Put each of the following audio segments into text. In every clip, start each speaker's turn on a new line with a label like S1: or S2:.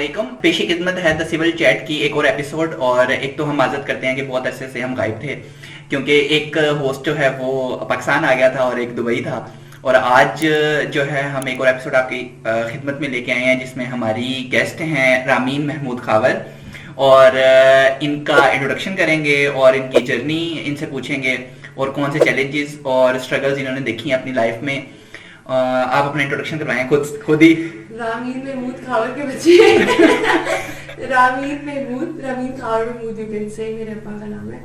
S1: अस्सलामुअलैकुम। पेशी खिदमत है द सिविल चैट की एक और एपिसोड। और एक तो हम माजरत करते हैं कि बहुत अरसे से हम गायब थे, क्योंकि एक होस्ट जो है वो पाकिस्तान आ गया था और एक दुबई था। और आज जो है हम एक और एपिसोड आपकी खिदमत में लेके आए हैं, जिसमें हमारी गेस्ट हैं रामीन महमूद खावर। और इनका इंट्रोडक्शन करेंगे और इनकी जर्नी इनसे पूछेंगे और कौन से चैलेंजेस और स्ट्रगल्स इन्होंने देखी हैं अपनी लाइफ में। आप अपना इंट्रोडक्शन करवाएं खुद ही।
S2: रामीन महमूद खावर के बच्चे Rameen Khawar Mahmood you can say, मेरे अब्बा का नाम है।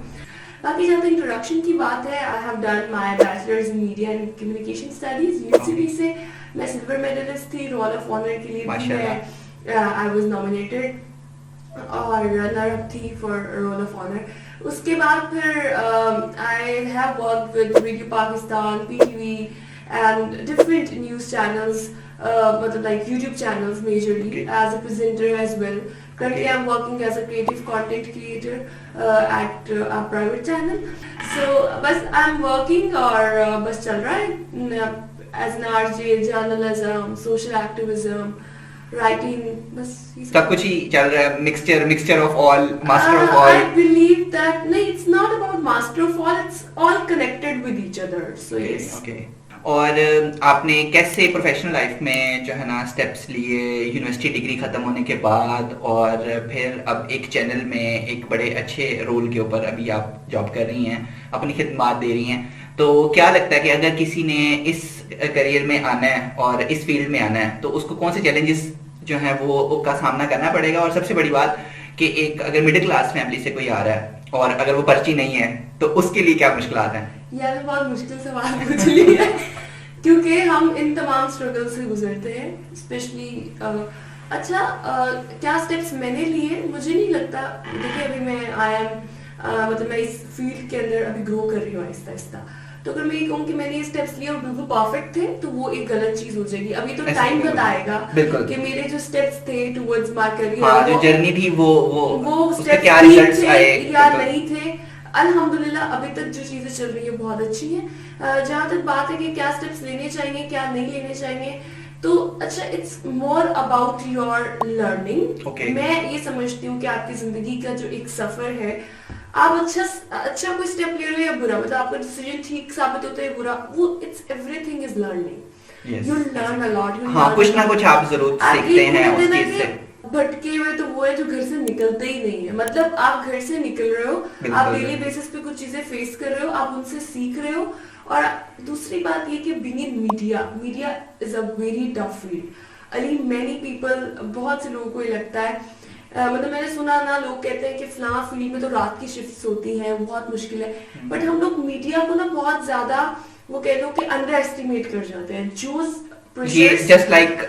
S2: बाकी जहाँ तक इंट्रोडक्शन की बात है, I have done my bachelors in media and communication studies university से। मैं सिल्वर मेडलिस्ट थी, रोल ऑफ ऑनर के लिए भी मैं आई वाज नॉमिनेटेड और रनर अप थी फॉर रोल ऑफ ऑनर। उसके बाद फिर I have worked with radio Pakistan, PTV and different news channels, like YouTube channels majorly, as a presenter as well. Currently I'm working as a creative content creator at a private channel. So बस I'm working और बस चल रहा है as an RJ, journalism, social activism, writing, बस
S1: सब कुछ ही चल रहा है। mixture of all, master of all.
S2: I believe that no, it's not about master of all, it's all connected with each other. So yes.
S1: Okay. और आपने कैसे professional life में जो है ना स्टेप्स लिए यूनिवर्सिटी डिग्री खत्म होने के बाद, और फिर अब एक चैनल में एक बड़े अच्छे रोल के ऊपर अभी आप जॉब कर रही हैं, अपनी खिदमत दे रही हैं। तो क्या लगता है कि अगर किसी ने इस करियर में आना है और इस फील्ड में आना है, तो उसको कौन से चैलेंजेस जो है वो का सामना करना पड़ेगा? और सबसे बड़ी बात कि एक अगर मिडिल क्लास फैमिली से कोई आ रहा है और अगर वो पर्ची नहीं है, तो उसके लिए क्या मुश्किलात हैं?
S2: यार बहुत मुश्किल सवाल पूछ लिया है, क्योंकि हम इन तमाम स्ट्रगल से गुजरते हैं। स्पेशली क्या स्टेप्स मैंने लिए, मुझे नहीं लगता। देखिए अभी मैं मतलब मैं इस फील्ड के अंदर अभी ग्रो कर रही हूँ आहिस्ता आहिस्ता। तो अगर मैं ये कहूँ कि मैंने ये स्टेप्स लिए और बिल्कुल परफेक्ट थे, तो वो एक गलत चीज हो जाएगी। अभी तो टाइम बताएगा कि मेरे जो स्टेप्स थे टुवर्ड्स माय करियर,
S1: जो जर्नी थी वो
S2: स्टेप्स
S1: क्या रिजल्ट्स आए
S2: या नहीं थे। अल्हम्दुलिल्लाह अभी तक जो चीजें चल रही है बहुत अच्छी है। जहाँ तक बात है कि क्या स्टेप्स लेने चाहिए क्या नहीं लेने चाहिए, तो it's more about your learning. मैं ये समझती हूँ कि आपकी जिंदगी का जो एक सफर है, आप अच्छा कोई स्टेप ले रहे हो या बुरा, मतलब आपका डिसीजन ठीक साबित होता है बुरा, वो it's everything is learning. You learn a lot.
S1: कुछ ना कुछ आप जरूर सीखते हैं उस चीज से।
S2: भटके हुए तो वो है जो घर से निकलते ही नहीं है। मतलब आप घर से निकल रहे हो, आप डेली बेसिस पे कुछ चीजें फेस कर रहे हो, आप उनसे सीख रहे हो। और दूसरी बात ये कि being in media is a very tough field. Ali many people, बहुत से लोगों को ये लगता है, मतलब मैंने सुना ना, लोग कहते हैं कि फलां फील्ड में तो रात की शिफ्ट्स होती हैं, बहुत मुश्किल है। बट हम लोग मीडिया को ना बहुत ज्यादा वो कह लो कि अंडर एस्टिमेट कर जाते हैं। जो
S1: जस्ट लाइक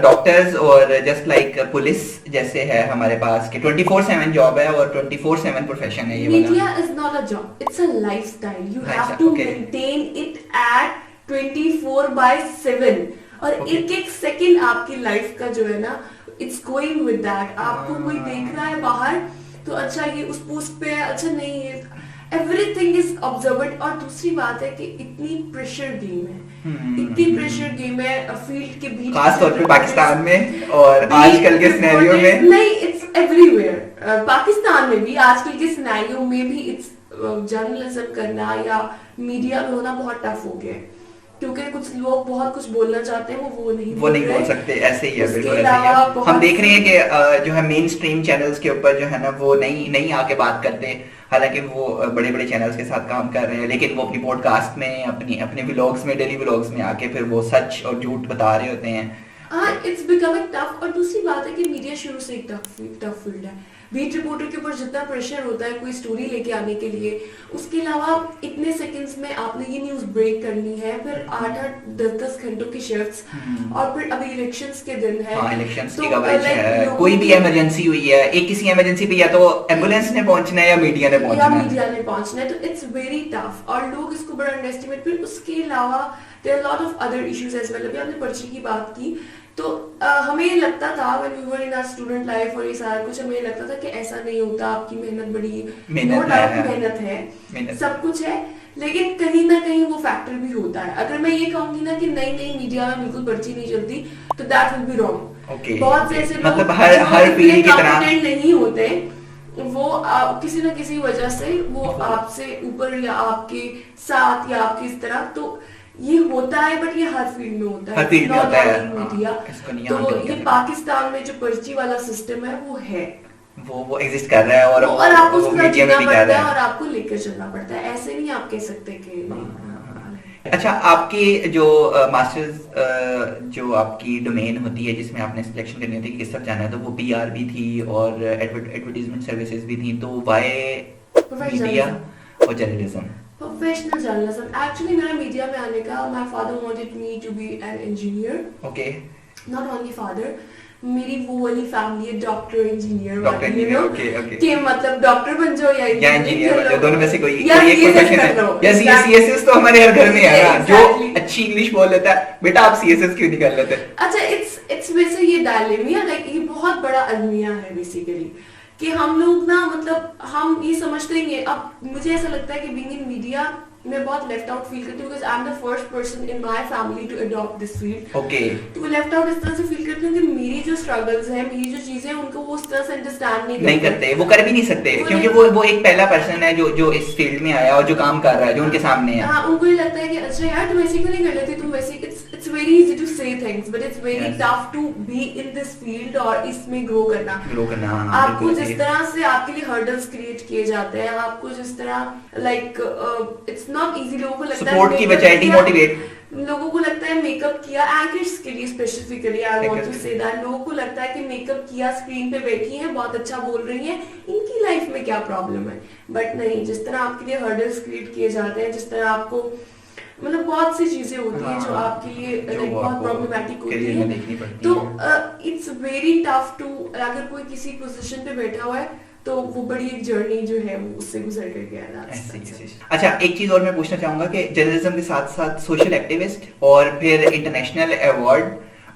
S1: डॉक्टर्स और जस्ट लाइक पुलिस जैसे है हमारे पास के 24/7 जॉब है और 24/7 प्रोफेशन है ये वाला।
S2: Media is not a job, it's a lifestyle. You have to maintain it at 24/7 और एक सेकंड आपकी लाइफ का जो है ना, इट्स गोइंग विद दैट। आपको कोई देख रहा है बाहर तो ये उस पोस्ट पे है, नहीं है, एवरीथिंग इज ऑब्जर्व्ड। और दूसरी बात है कि इतनी प्रेशर गेम है, इतनी प्रेशर गेम है फील्ड के बीच,
S1: खास तौर पे पाकिस्तान में और आजकल के सिनेरियो में।
S2: नहीं, इट्स एवरीवेयर। पाकिस्तान में भी आजकल के सिनेरियो में भी इट्स जर्नलिज्म करना या मीडिया में होना बहुत टफ हो गया है, क्योंकि कुछ लोग बहुत कुछ बोलना चाहते हैं, वो नहीं बोल सकते।
S1: ऐसे ही है, बिल्कुल ऐसे ही है। हम देख रहे हैं कि जो है मेन स्ट्रीम चैनल्स के ऊपर जो है ना वो नहीं आके बात करते, हालांकि वो बड़े चैनल्स के साथ काम कर रहे हैं, लेकिन वो अपनी पॉडकास्ट में अपने व्लॉग्स में, डेली व्लॉग्स में आके फिर वो सच और झूठ बता रहे होते हैं।
S2: It's becoming tough. और दूसरी बात है कि मीडिया शुरू से एक टफ फील्ड है। बीट रिपोर्टर के ऊपर जितना प्रेशर होता है कोई स्टोरी लेके आने के लिए, उसके अलावा इतने सेकंड्स में आपने ये न्यूज ब्रेक करनी है, फिर 8-8, 10-10 घंटों की शिफ्ट्स, और फिर अभी इलेक्शंस के दिन है,
S1: इलेक्शंस की कवरेज है, कोई भी इमरजेंसी हुई है, किसी इमरजेंसी पे या तो एम्बुलेंस ने पहुंचना है या मीडिया ने
S2: पहुंचना है, तो इट्स वेरी टफ और लोग इसको बड़ा अंडरएस्टिमेट। फिर उसके अलावा there are lot of other issues as well. अभी आपने पर्ची की बात की, तो हमें लगता था when we were in our student life और ये सारा कुछ, हमें लगता था कि ऐसा नहीं होता, आपकी मेहनत बड़ी, नो डाउट मेहनत है, सब कुछ है, लेकिन कहीं ना कहीं वो फैक्टर भी होता है। अगर मैं ये कहूंगी ना कि नहीं मीडिया में बिल्कुल पर्ची नहीं चलती, तो that will be wrong.
S1: Okay,
S2: बहुत से
S1: okay.
S2: ऐसे
S1: मतलब
S2: लोग
S1: हर
S2: जो
S1: फील्ड
S2: इतने
S1: की तरह
S2: competent नहीं होते, वो किसी न किसी वजह से वो आपसे ऊपर या आपके साथ या आपकी इस तरह, तो ये होता है, बट ये हर फील्ड में होता
S1: हर
S2: है,
S1: फील्ड में
S2: नॉट
S1: होता है।
S2: Only media.
S1: इसको नहीं
S2: तो
S1: handle किया
S2: ये
S1: जाता।
S2: पाकिस्तान में जो पर्ची वाला सिस्टम है वो है,
S1: वो एग्जिस्ट कर रहा है और
S2: और आपको
S1: वो
S2: उसके साथ
S1: मीडिया में
S2: जीना
S1: भी कर
S2: पड़ता
S1: रहा
S2: है
S1: है।
S2: और आपको लेकर चलना पड़ता है, ऐसे नहीं आप कह सकते कि
S1: अच्छा, आपकी जो मास्टर्स जो आपकी डोमेन होती है जिसमें आपने सिलेक्शन करनी होती है कि किस तरफ जाना है, तो वो पीआर भी थी और एडवर्टाइजमेंट सर्विसेज भी थी, तो वाई मीडिया और जर्नलिज्म?
S2: Professional journalism. एक्चुअली मेरा मीडिया में आने का, my father wanted me to be an engineer.
S1: Okay.
S2: Not only father, मेरी वो वाली फैमिली है डॉक्टर इंजीनियर
S1: डॉक्टर
S2: वाली,
S1: इंजीनियर, ओके ओके।
S2: कि मतलब डॉक्टर बन जाओ या
S1: इंजीनियर बन जाओ, दोनों में से कोई
S2: या
S1: कोई एक
S2: CSS
S1: प्रोफेशन
S2: कर लो।
S1: है। या सीएसएस तो हमारे हर घर में है ना, जो
S2: Exactly.
S1: अच्छी इंग्लिश बोल लेता है, बेटा आप सीएसएस क्यों नहीं कर लेते?
S2: अच्छा, इट्स वैसे ये डायलेमिया, लाइक ये बहुत बड़ा अलमिया है बेसिकली, कि हम लोग ना, मतलब हम ये समझते हैं। अब मुझे ऐसा लगता है कि बीइंग इन मीडिया मैं बहुत लेफ्ट आउट फील करती हूँ, because I am the first person in my family to adopt this field.
S1: Okay.
S2: तो लेफ्ट आउट इस तरह से फील करती हूँ कि मेरी जो स्ट्रगल्स हैं, मेरी जो चीजें हैं, उनको वो उस तरह से अंडरस्टैंड नहीं
S1: करते, वो कर भी नहीं सकते,
S2: वो
S1: क्योंकि वो एक पहला पर्सन है जो इस फील्ड में आया और जो काम कर रहा है, जो उनके सामने है।
S2: हाँ, उनको ये लगता है कि अच्छा यार तुम ऐसे क्यों नहीं कर लेती, तुम वैसे। It's very easy to say things, but it's very
S1: Yes.
S2: Tough to be in this field और इसमें ग्रो करना।
S1: हाँ,
S2: आपको
S1: बिल्कुल
S2: जिस
S1: सही।
S2: तरह से आपके लिए हर्डल्स क्रिएट किए जाते हैं, आपको जिस तरह लाइक इट्स नॉट इजी। लोगों को लगता है
S1: सपोर्ट की
S2: makeup
S1: बजाय
S2: किया-
S1: डिमोटिवेट।
S2: लोगों को लगता है मेकअप किया, एंकर्स के लिए specifically I want to say that, लोगों को लगता है कि मेकअप किया, स्क्रीन पे बैठी हैं, बहुत अच्छा बोल रही हैं, इनकी लाइफ में क्या प्रॉब्लम है। बट नहीं, जिस तरह आपके लिए हर्डल्स क्रिएट किए जाते हैं, जिस तरह आपको मतलब बहुत सी चीजें होती हैं जो आपके लिए लाइक बहुत प्रॉब्लमेटिक होती है, तो इट्स वेरी टफ टू, अगर कोई किसी पोजीशन पे बैठा हुआ है तो वो बड़ी एक जर्नी जो है वो उससे गुजर कर गया है।
S1: अच्छा, एक चीज और मैं पूछना चाहूंगा कि जर्नलिज्म के साथ साथ सोशल एक्टिविस्ट और फिर इंटरनेशनल अवार्ड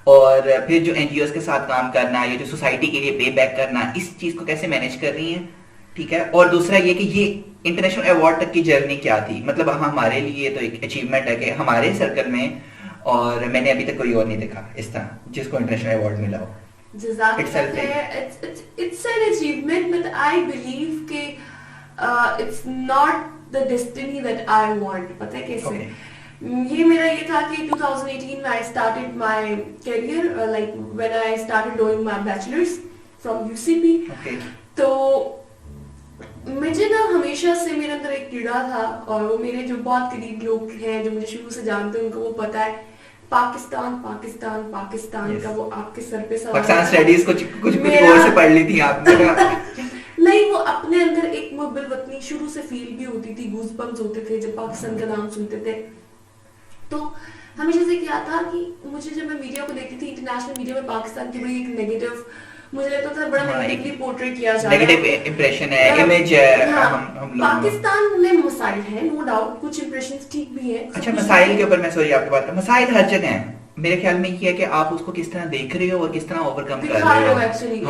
S1: और फिर जो एनजीओ के साथ काम करना, ये जो सोसाइटी के लिए पे बैक करना, इस चीज को कैसे मैनेज कर रही हैं? ठीक है। और दूसरा ये कि ये इंटरनेशनल अवार्ड तक की जर्नी क्या थी? मतलब हमारे लिए तो एक अचीवमेंट है कि हमारे सर्कल में, और मैंने अभी तक कोई और नहीं देखा इस तरह जिसको इंटरनेशनल अवार्ड मिला हो।
S2: It's an achievement, but I believe कि it's not the destiny that I want. पता है कैसे? ये मेरा ये था कि 2018 में I started my career, like when I started doing my bachelor's from UCP. तो मुझे ना हमेशा से मेरे अंदर एक कीड़ा था, और वो मेरे जो बहुत करीब लोग हैं जो मुझे शुरू से जानते हैं उनको वो पता है, पाकिस्तान पाकिस्तान पाकिस्तान का वो आपके सर पे सवाल।
S1: पाकिस्तान स्टडीज कुछ और से पढ़ ली थी आपने?
S2: नहीं, वो अपने अंदर एक मुहब्बत वतनी शुरू से फील भी होती थी, गूज़बम्स होते थे जब पाकिस्तान का नाम सुनते थे। तो हमेशा से क्या था कि मुझे जब मैं मीडिया को देखती थी, इंटरनेशनल मीडिया में पाकिस्तान की बड़ी एक नेगेटिव, मुझे लगता था बड़ा नेगेटिवली पोर्ट्रेट किया जा रहा है,
S1: नेगेटिव इंप्रेशन है, इमेज है। हम लोग
S2: पाकिस्तान में मसाइल हैं, नो डाउट, कुछ इंप्रेशंस ठीक भी हैं।
S1: अच्छा, मसाइल के ऊपर मैं सॉरी आपकी बात, मसाइल हर जगह हैं। मेरे ख्याल में ये है कि आप उसको किस तरह देख रहे हो और किस तरह ओवरकम कर रहे हो।
S2: एक्चुअली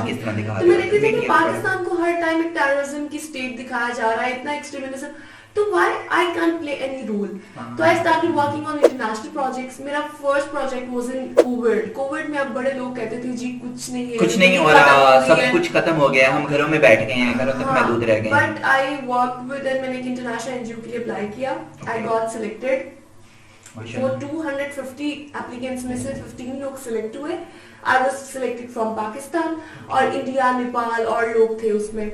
S1: किस तरह दिखा
S2: रहे हो। तो मैं देखती थी कि पाकिस्तान को हर टाइम एक टेररिज्म की स्टेट दिखाया जा रहा है, इतना एक्सट्रीमिज्म, तो why I can't play any role? तो I started working on international projects. मेरा first project was in COVID. COVID में अब बड़े लोग कहते थे जी कुछ नहीं
S1: हो रहा, सब कुछ खत्म हो गया, हम घरों में बैठ गए हैं, घरों तक महदूद रह गए हैं।
S2: But I worked with and मैंने एक international NGO के लिए apply किया. I got selected. वो 250 applicants में से 15 लोग select हुए. I was selected from Pakistan और इंडिया, नेपाल और लोग थे उसमें।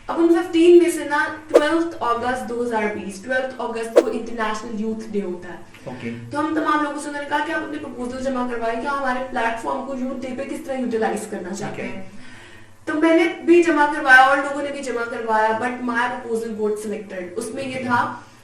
S2: अब उन 15 में से ना 12 अगस्त 2020, 12 अगस्त को इंटरनेशनल यूथ डे होता है। तो हम तमाम लोगों से उन्होंने कहा कि आप अपने प्रपोजल जमा करवाएं कि हमारे प्लेटफॉर्म को यूथ डे पे किस तरह यूटिलाइज करना चाहते हैं। तो मैंने भी जमा करवाया और लोगों ने भी जमा करवाया, but my proposal got selected. उसमें ये था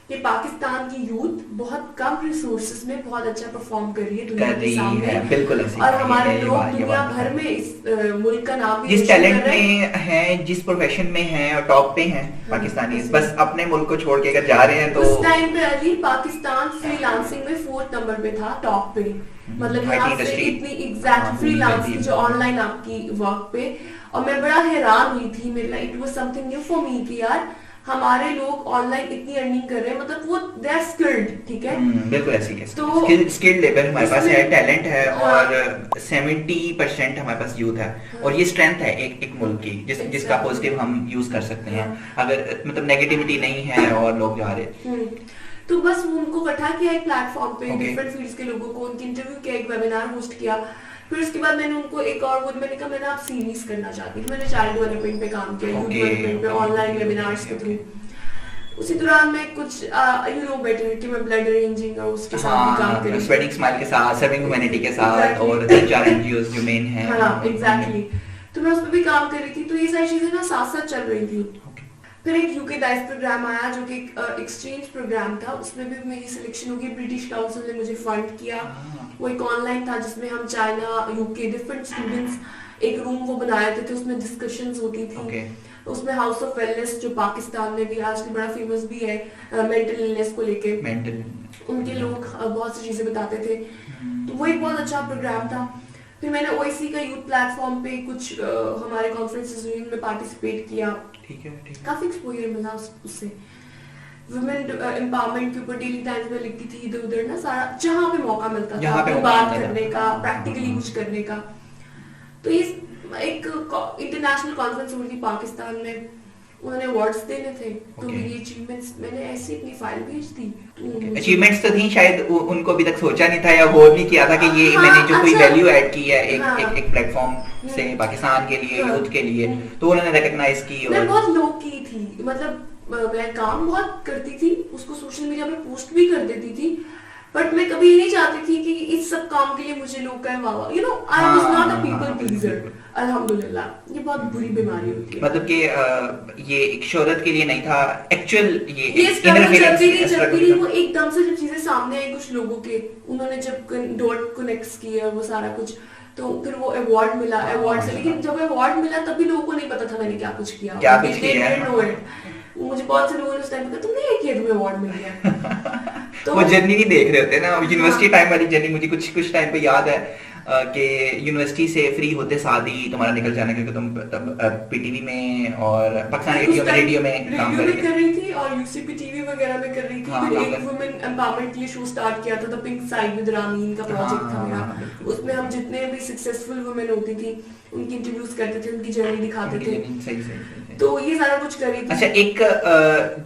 S2: कि पाकिस्तान की यूथ बहुत कम रिसोर्सेज में बहुत अच्छा परफॉर्म कर रही है दुनिया के सामने,
S1: बिल्कुल ऐसी,
S2: और हमारे लोग दुनिया भर में इस मुल्क का नाम भी
S1: जिस टैलेंट में हैं, जिस प्रोफेशन में हैं और टॉप पे हैं पाकिस्तानी, बस अपने मुल्क को छोड़ के अगर जा रहे हैं तो
S2: उस टाइम पे अली पाकिस्तान फ्रीलांसिंग में 4th नंबर पे था, टॉप पे, मतलब यहाँ से इतनी एग्जैक्ट फ्रीलांसिंग जो ऑनलाइन आपकी वर्क पे, और मैं बड़ा हैरान हुई थी, मेरे लिए it was something new for me कि यार हमारे लोग ऑनलाइन इतनी अर्निंग कर रहे हैं, मतलब वो दे आर स्किल्ड, ठीक है।
S1: बिल्कुल ऐसी है।
S2: तो
S1: स्किल्ड लेबर हमारे पास है, टैलेंट है,
S2: हाँ,
S1: और 70% हमारे पास यूथ है,
S2: हाँ,
S1: और ये स्ट्रेंथ है एक मुल्क की, जिसका पॉजिटिव हम यूज कर सकते हैं, अगर मतलब नेगेटिविटी नहीं है और लोग जा रहे।
S2: तो बस उनको इकट्ठा किया एक प्लेटफॉर्म पे,
S1: Okay.
S2: डिफरेंट फील्ड्स के लोगों को, उनकी इंटरव्यू किया, एक वेबिनार होस्ट किया। फिर उसके बाद मैंने उनको एक और वो मैंने कहा मैंने आप सीरीज करना चाहती हूँ, मैंने चाइल्ड डेवलपमेंट पे काम किया, यूथ
S1: Okay.
S2: डेवलपमेंट पे, ऑनलाइन वेबिनार्स के थ्रू। उसी दौरान मैं कुछ यू नो बेटर कि मैं ब्लड अरेंजिंग और उसके साथ भी काम करी,
S1: स्प्रेडिंग स्माइल के साथ, सर्विंग ह्यूमैनिटी के साथ,
S2: Exactly.
S1: और 3-4 एनजीओज जो मेन हैं।
S2: हाँ एग्जैक्टली, तो मैं उस पर भी काम कर रही थी। तो ये सारी चीजें ना साथ साथ चल रही थी। फिर एक यूके डाइस प्रोग्राम आया जो कि एक्सचेंज प्रोग्राम था, उसमें भी मेरी सिलेक्शन हो गई, ब्रिटिश काउंसिल ने मुझे फंड किया। वो एक ऑनलाइन था जिसमें हम चाइना, यूके, डिफरेंट स्टूडेंट्स एक रूम वो बनाए थे, उसमें डिस्कशंस होती थी। उसमें हाउस ऑफ वेलनेस जो पाकिस्तान में भी आजकल बड़ा फेमस भी है मेंटल इलनेस को लेके, उनके लोग बहुत सी चीजें बताते थे। तो वो एक बहुत अच्छा प्रोग्राम था। फिर मैंने ओआईसी का यूथ प्लेटफॉर्म पे कुछ हमारे कॉन्फ्रेंसेस हुई, उनमें पार्टिसिपेट किया।
S1: ठीक है।
S2: काफी एक्सपोजर मिला उससे। वुमेन एम्पावरमेंट के ऊपर डेली टाइम्स में लिखती थी इधर उधर ना, सारा जहाँ पे मौका मिलता था अपनी बात करने का, प्रैक्टिकली कुछ करने का। तो ये एक इंटरनेशनल कॉन्फ्रेंस हुई थी पाकिस्तान में, उन्होंने अवार्ड्स देने थे। तो मेरी अचीवमेंट्स मैंने ऐसे अपनी फाइल भेज दी।
S1: अचीवमेंट्स तो थी, शायद उनको अभी तक सोचा नहीं था या गौर नहीं किया था कि ये मैंने जो कोई वैल्यू ऐड की है एक प्लेटफॉर्म से पाकिस्तान के लिए, यूथ के लिए, तो उन्होंने रिकॉग्नाइज की।
S2: मैं बहुत लो की थी, मतलब मैं काम बहुत करती थी, उसको सोशल मीडिया पे पोस्ट भी कर देती थी, बट मैं कभी ये नहीं चाहती थी कि इस सब काम के लिए मुझे लोग कहें वाह, you know I was not a people pleaser. अल्हम्दुलिल्लाह ये बहुत बुरी बीमारी होती है,
S1: मतलब कि ये एक शोहरत के लिए नहीं था, एक्चुअल
S2: ये स्ट्रगल चलती रही। वो एकदम से जब चीजें सामने आई कुछ लोगों के, उन्होंने जब डॉट कनेक्ट किया वो सारा कुछ, तो फिर वो अवार्ड मिला, अवार्ड से, लेकिन जब अवार्ड मिला तभी लोगों को नहीं पता था मैंने क्या कुछ किया। मुझे बहुत से लोगों ने उस टाइम कहा तुमने ये किया, तुम्हें अवार्ड मिल गया।
S1: तो वो जर्नी नहीं देख रहे होते ना, यूनिवर्सिटी टाइम वाली जर्नी मुझे कुछ टाइम पे याद है कि यूनिवर्सिटी से फ्री होते साथ ही तुम्हारा निकल जाना, क्योंकि तुम तब पीटीवी में और पाकिस्तान रेडियो में काम कर
S2: रही थी और यूसीपी टीवी वगैरह में कर रही थी। फिर एक वुमेन एम्पावरमेंट के लिए शो स्टार्ट किया था, the pink side with Ramin का प्रोजेक्ट था मेरा। उसमें हम जितने भी सक्सेसफुल वुमेन होती थी उनकी इंटरव्यूज करते थे, उनकी जर्नी दिखाते थे।
S1: सही।
S2: तो ये सारा कुछ कर रही थी।
S1: अच्छा, एक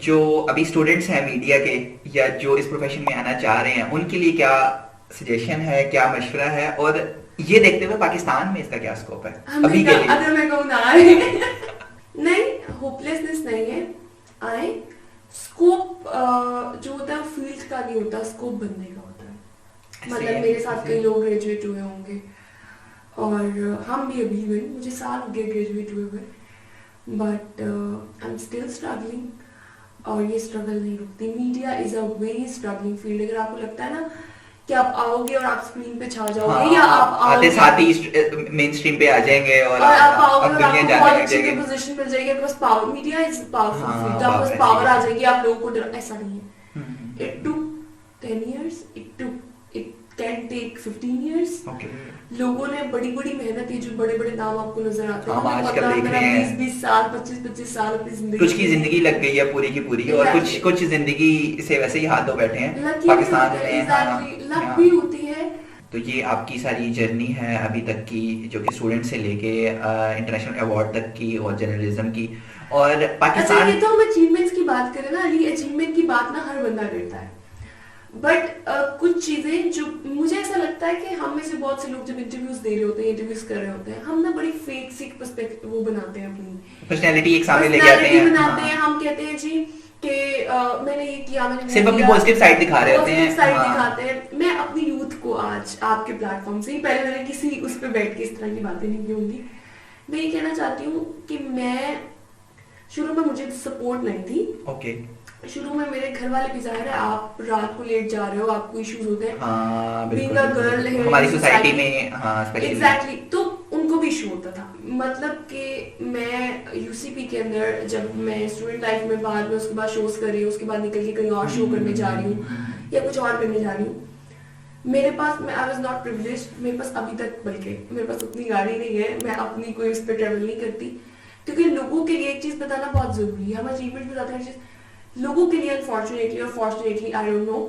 S1: जो अभी स्टूडेंट्स हैं मीडिया के या जो इस प्रोफेशन में आना चाह रहे हैं, उनके लिए क्या सजेशन है, क्या मशवरा है, और ये देखते हुए पाकिस्तान में इसका क्या स्कोप है अभी के लिए?
S2: अगर मैं कहूँ ना नहीं, होपलेसनेस नहीं है, आए स्कोप जो होता है फील्ड का नहीं होता, स्कोप बनने का होता है। मतलब मेरे साथ कई लोग ग्रेजुएट हुए होंगे और हम भी अभी हुए, मुझे साल हो गए ग्रेजुएट हुए, but I am still struggling, और ये स्ट्रगल नहीं रुकती। Media is a very struggling field. अगर आपको लगता है ना कि आप आओगे और आप स्क्रीन पे छा जाओगे, या आप
S1: आते साथ ही मेन स्ट्रीम पे आ जाएंगे और
S2: आप आओगे और
S1: दुनिया
S2: आपको
S1: जाने
S2: बहुत
S1: लग
S2: अच्छी
S1: जाएगी।
S2: पोजीशन मिल जाएगी, आपके पास power, media is powerful field, आपके पास
S1: ऐसी
S2: पावर आ
S1: है।
S2: जाएगी, आप लोगों को डर, ऐसा नहीं है। It took 10 years, it can take 15 years। लोगों ने बड़ी बड़ी मेहनत की, जो बड़े बड़े नाम आपको नजर आते हैं,
S1: आजकल देख रहे हैं
S2: 20 साल 25 साल अपनी जिंदगी,
S1: कुछ की जिंदगी लग गई है पूरी की पूरी, और कुछ जिंदगी से वैसे ही हाथ धो बैठे हैं पाकिस्तान में।
S2: लक भी होती है।
S1: तो ये आपकी सारी जर्नी है अभी तक की, जो कि स्टूडेंट से लेके इंटरनेशनल अवार्ड तक की और जर्नलिज्म की, और पाकिस्तान।
S2: अच्छा, ये तो हम अचीवमेंट्स की बात करें ना, ये अचीवमेंट की बात ना हर बंदा करता है, बट कुछ चीजें जो मुझे ऐसा लगता है कि हम में से बहुत से लोग जब इंटरव्यूज दे रहे होते हैं, इंटरव्यूज कर रहे होते हैं, हम ना बड़ी फेक सी पर्सपेक्टिव वो बनाते हैं, अपनी
S1: पर्सनालिटी एक सामने लेके आते हैं,
S2: बनाते हैं। हम कहते हैं जी कि मैंने ये किया, मैंने
S1: सिर्फ अपनी पॉजिटिव साइड दिखा रहे होते हैं,
S2: दिखाते हैं। मैं अपनी यूथ को आज आपके प्लेटफॉर्म से, पहले मैंने किसी उस पर बैठ के इस तरह की बातें नहीं की होंगी, मैं ये कहना चाहती हूँ कि मैं शुरू में मुझे सपोर्ट नहीं थी। शुरू में मेरे घर वाले भी, जाहिर है आप रात को लेट जा रहे हो, आपको इश्यूज होते हैं, बीइंग अ गर्ल है
S1: हमारी सोसाइटी में,
S2: एग्जैक्टली, तो उनको भी इशू होता था। मतलब कि मैं यूसीपी के अंदर जब मैं स्टूडेंट लाइफ में, बाद में उसके बाद शोज कर रही हूँ, उसके बाद निकल के कहीं और शो करने जा रही हूँ या कुछ और करने जा रही हूँ, मेरे पास, मैं आई वाज नॉट प्रिविलेज्ड, मेरे पास अभी तक, बल्कि मेरे पास उतनी गाड़ी नहीं है, मैं अपनी कोई उस पर ट्रेवल नहीं करती, क्योंकि लोगों के लिए एक चीज बताना बहुत जरूरी है, हम अचीवमेंट बताते हैं चीज लोगों के लिए अनफॉर्चुनेटली और fortunately I don't know,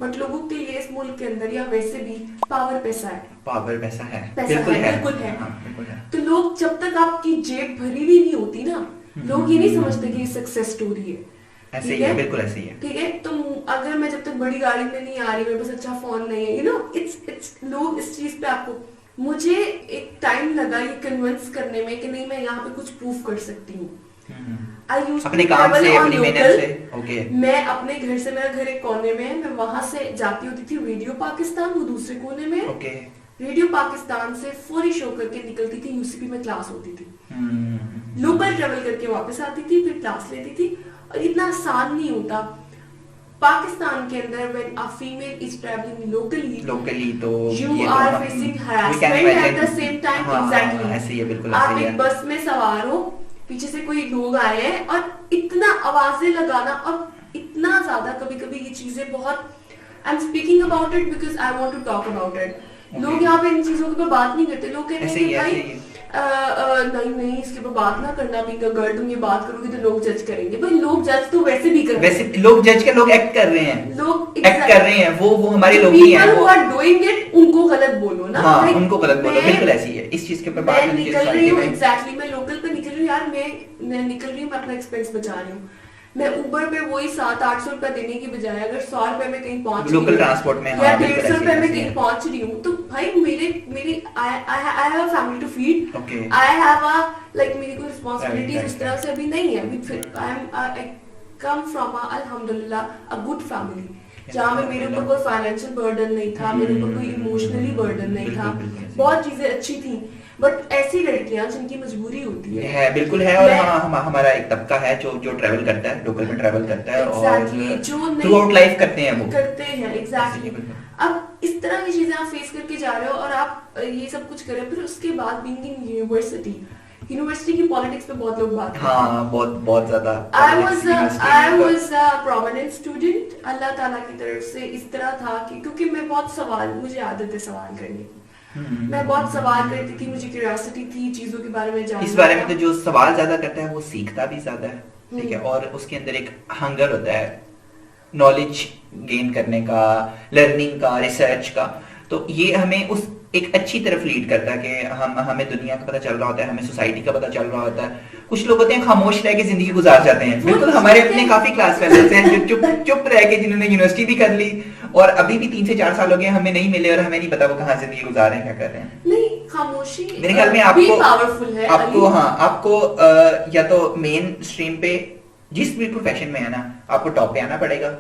S2: but लोगों के लिए इस मुल्क के अंदर या वैसे भी पावर पैसा है,
S1: पावर पैसा है,
S2: पैसा
S1: बिल्कुल है,
S2: बिल्कुल है।
S1: हाँ, बिल्कुल है।
S2: तो लोग जब तक आपकी जेब भरी भी नहीं होती ना, लोग ये नहीं समझते कि सक्सेस स्टोरी है।
S1: ऐसे ही है, बिल्कुल ऐसे ही है।
S2: ठीक है, तो अगर मैं जब तक बड़ी गाड़ी में नहीं आ रही, मेरे पास अच्छा फोन नहीं है, यू नो इट्स लोग इस चीज पे आपको, मुझे एक टाइम लगा ये कन्विंस करने में कि नहीं मैं यहाँ पे कुछ प्रूफ कर सकती हूँ।
S1: अपने काम से, अपनी मेहनत से, ओके।
S2: मैं अपने घर से, मेरा घर एक कोने में है, मैं वहां से जाती होती थी रेडियो पाकिस्तान, वो दूसरे कोने में,
S1: ओके।
S2: रेडियो पाकिस्तान से फौरी शो करके निकलती थी, यूसीपी में क्लास होती थी, लोकल ट्रेवल करके वापस आती थी, फिर क्लास लेती थी। और इतना आसान नहीं होता पाकिस्तान के अंदर when a female is traveling locally
S1: तो
S2: you are facing harassment at the same time। exactly
S1: ऐसे ही है, बिल्कुल
S2: आप
S1: ऐसे ही
S2: एक
S1: है।
S2: बस में सवार हो, पीछे से कोई लोग आए हैं और इतना आवाजें लगाना, और इतना ज्यादा कभी कभी ये चीजें बहुत, I am speaking about it because I want to talk about it. लोग यहाँ पे इन चीजों के ऊपर बात नहीं करते, लोग कहते हैं कि भाई नहीं इसके ऊपर बात ना करना, भी अगर तुम ये बात करोगे तो लोग जज करेंगे। भाई लोग जज तो वैसे भी कर रहे हैं,
S1: वैसे लोग जज के, लोग एक्ट कर रहे हैं,
S2: लोग
S1: एक्ट कर रहे हैं, वो हमारे लोग ही हैं,
S2: वो आर डूइंग इट, उनको गलत बोलो ना।
S1: हाँ, उनको गलत बोलो, बिल्कुल ऐसी है। इस चीज के ऊपर बात
S2: मैं निकल रही हूँ, एग्जैक्टली मैं लोकल पे निकल रही हूँ यार, मैं निकल रही हूँ, मैं अपना एक्सपेंस बचा रही हूँ। मैं ऊबर पे वही 700-800 रुपए देने की बजाय अगर 100 रुपए में कहीं पहुंच
S1: लोकल ट्रांसपोर्ट में,
S2: या 150 रुपए में कहीं पहुंच रही हूँ, तो भाई मेरी I have a family to feed, I have a like मेरी कोई रिस्पांसिबिलिटीज उस तरह से अभी नहीं है। आई कम फ्रॉम अल्हम्दुलिल्लाह अ गुड फैमिली, जहाँ में मेरे ऊपर कोई फाइनेंशियल बर्डन नहीं था, मेरे ऊपर कोई इमोशनली बर्डन नहीं था, बहुत चीजें अच्छी थी। बट ऐसी लड़कियां जिनकी मजबूरी होती है
S1: बिल्कुल है। और हमारा एक तबका है जो ट्रैवल करता है, लोकल में ट्रैवल करता है, और
S2: जो
S1: थ्रू आउट लाइफ करते हैं, वो
S2: करते हैं एग्जैक्टली। अब इस तरह की चीजें आप फेस करके जा रहे हो और आप ये सब कुछ कर रहे हो, फिर उसके बाद बीइंग इन यूनिवर्सिटी की पॉलिटिक्स पे बहुत लोग बात करते हैं।
S1: हाँ, बहुत ज्यादा।
S2: I was a prominent student, अल्लाह ताला की तरफ से इस तरह था कि क्योंकि मैं बहुत मुझे आदत है सवाल करने की, मैं बहुत सवाल करती थी, मुझे क्यूरियोसिटी थी चीजों के बारे में जानने।
S1: इस बारे में तो जो सवाल ज्यादा करता है वो सीखता भी ज्यादा है, ठीक है, और उसके अंदर एक हंगर होता है नॉलेज गेन करने का, लर्निंग का, रिसर्च का। तो ये हमें उस एक अच्छी तरफ लीड करता है कि हमें दुनिया का पता चल रहा होता है, हमें सोसाइटी का पता चल रहा होता है। कुछ लोग होते हैं खामोश रह के जिंदगी गुजार जाते हैं, बिल्कुल हमारे अपने काफी क्लास फेलो होते हैं जो चुप रह के, जिन्होंने यूनिवर्सिटी भी कर ली और अभी भी 3 से 4 साल हो गए हमें नहीं मिले और हमें नहीं पता वो कहाँ जिंदगी गुजार रहे हैं, क्या कर रहे हैं।
S2: नहीं, खामोशी
S1: मेरे ख्याल में आपको
S2: पावरफुल है।
S1: आपको या तो मेन स्ट्रीम पे जिस भी प्रोफेशन में है ना, आपको टॉप पे आना पड़ेगा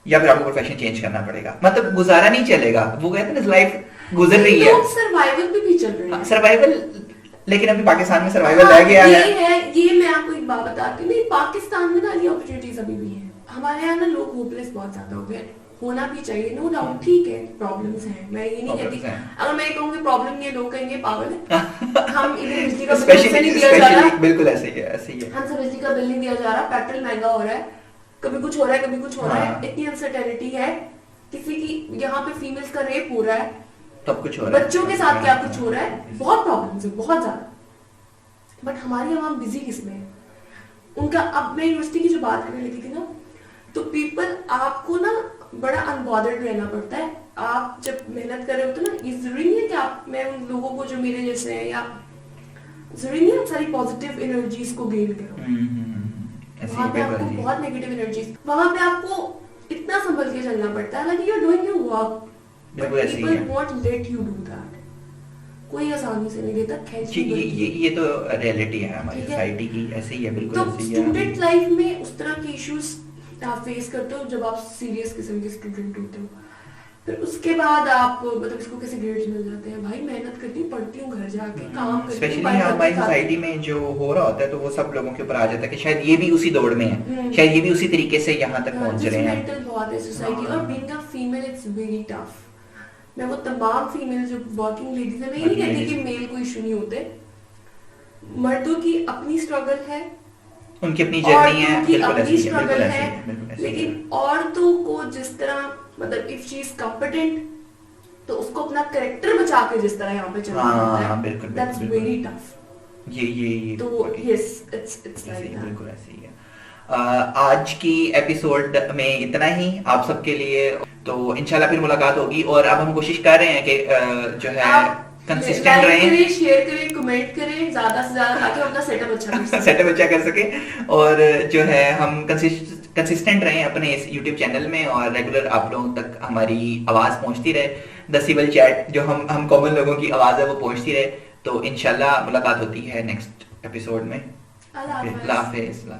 S1: या फिर आपको प्रोफेशन चेंज करना पड़ेगा, मतलब गुजारा नहीं चलेगा। वो कहते हैं ना लाइफ गुजर रही है,
S2: सर्वाइवल पे भी चल रही है,
S1: सर्वाइवल। लेकिन अभी पाकिस्तान में सर्वाइवल रह गया है।
S2: ये मैं आपको एक बात बताती हूँ, नहीं पाकिस्तान में ना ये अपॉर्चुनिटीज अभी भी है। हमारे यहाँ ना लोग होपलेस बहुत ज्यादा हो गए, होना भी चाहिए, नो डाउट, ठीक है प्रॉब्लम्स हैं, मैं ये नहीं कहती। अगर मैं कहूँगी प्रॉब्लम नहीं है, लोग कहेंगे पागल है, हम इधर बिजली का बिल नहीं दिया जा रहा,
S1: बिल्कुल ऐसे ही है, ऐसे ही है,
S2: हमसे बिजली का बिल नहीं दिया जा रहा, पेट्रोल महंगा हो रहा है, कभी कुछ हो रहा है, कभी कुछ हो रहा है, इतनी अनसर्टेनिटी है, किसी की यहाँ पे फीमेल्स का रेप हो रहा है,
S1: सब कुछ हो रहा है,
S2: बच्चों के साथ क्या कुछ हो रहा है, बहुत प्रॉब्लम्स है, बहुत ज्यादा। बट हमारी आवाम बिजी किसमें है उनका। अब मैं यूनिवर्सिटी की जो बात करने लगी थी ना, तो पीपल आपको ना बड़ा अनबॉदर्ड रहना पड़ता है। आप जब मेहनत कर रहे होते ना, ये जरूरी नहीं है कि आप, मैं उन लोगों को जो मेरे जैसे हैं, या जरूरी नहीं है सारी पॉजिटिव एनर्जीज को गेन करो, वहां पे आपको बहुत नेगेटिव एनर्जीज, वहां पे आपको इतना संभल के चलना पड़ता है, like you are doing your work, but people won't let you do that. कोई आसानी से नहीं देता, खैच
S1: ये तो रियलिटी है हमारी सोसाइटी की, ऐसे ही है, बिल्कुल
S2: तो स्टूडेंट लाइफ में उस तरह के इश्यूज आप फेस करते हो जब आप सीरियस किस्म के स्टूडेंट होते हो। फिर उसके बाद आप मतलब इसको कैसे ग्रेड्स मिल जाते हैं, भाई मेहनत करती हूँ, पढ़ती हूँ, घर जाके काम करती हूँ,
S1: स्पेशली हमारी सोसाइटी में जो हो रहा होता है तो वो सब लोगों के ऊपर आ जाता है कि शायद ये भी उसी दौड़ में है, शायद ये भी उसी तरीके से यहाँ तक पहुंच रहे हैं।
S2: मेंटल बहुत है सोसाइटी, और being a female it's very tough. मैं वो तमाम फीमेल जो वर्किंग लेडीज है, मैं ये नहीं कहती कि मेल को इशू नहीं होते, मर्दों की अपनी स्ट्रगल है,
S1: उनकी अपनी जर्नी है,
S2: अपनी स्ट्रगल है, लेकिन औरतों को जिस तरह, मतलब इफ शी इज कॉम्पिटेंट तो उसको अपना कैरेक्टर बचा के जिस तरह यहाँ पे चलना होता है, दैट्स वेरी टफ।
S1: ये
S2: तो
S1: body।
S2: yes, it's
S1: ऐसे
S2: like
S1: ही,
S2: that.
S1: बिल्कुल ऐसे ही है। आज की एपिसोड में इतना ही आप सबके लिए। तो इंशाल्लाह फिर मुलाकात होगी, और अब हम कोशिश कर रहे हैं कि जो है
S2: आप
S1: कंसिस्टेंट
S2: लाइक
S1: रहें,
S2: करें, शेयर करें, कमेंट करें ज्यादा से ज्यादा, ताकि हम अपना सेटअप अच्छा कर सकें।
S1: सेटअप अच्छा कर सके, और जो है हम कंसिस्टेंट रहें अपने इस यूट्यूब चैनल में, और रेगुलर आप लोगों तक हमारी आवाज़ पहुंचती रहे। द सिविल चैट जो हम कॉमन लोगों की आवाज़ है वो पहुंचती रहे। तो इंशाल्लाह मुलाकात होती है नेक्स्ट एपिसोड में।
S2: अल्लाह हाफ़िज़।
S1: अल्लाह हाफ़िज़।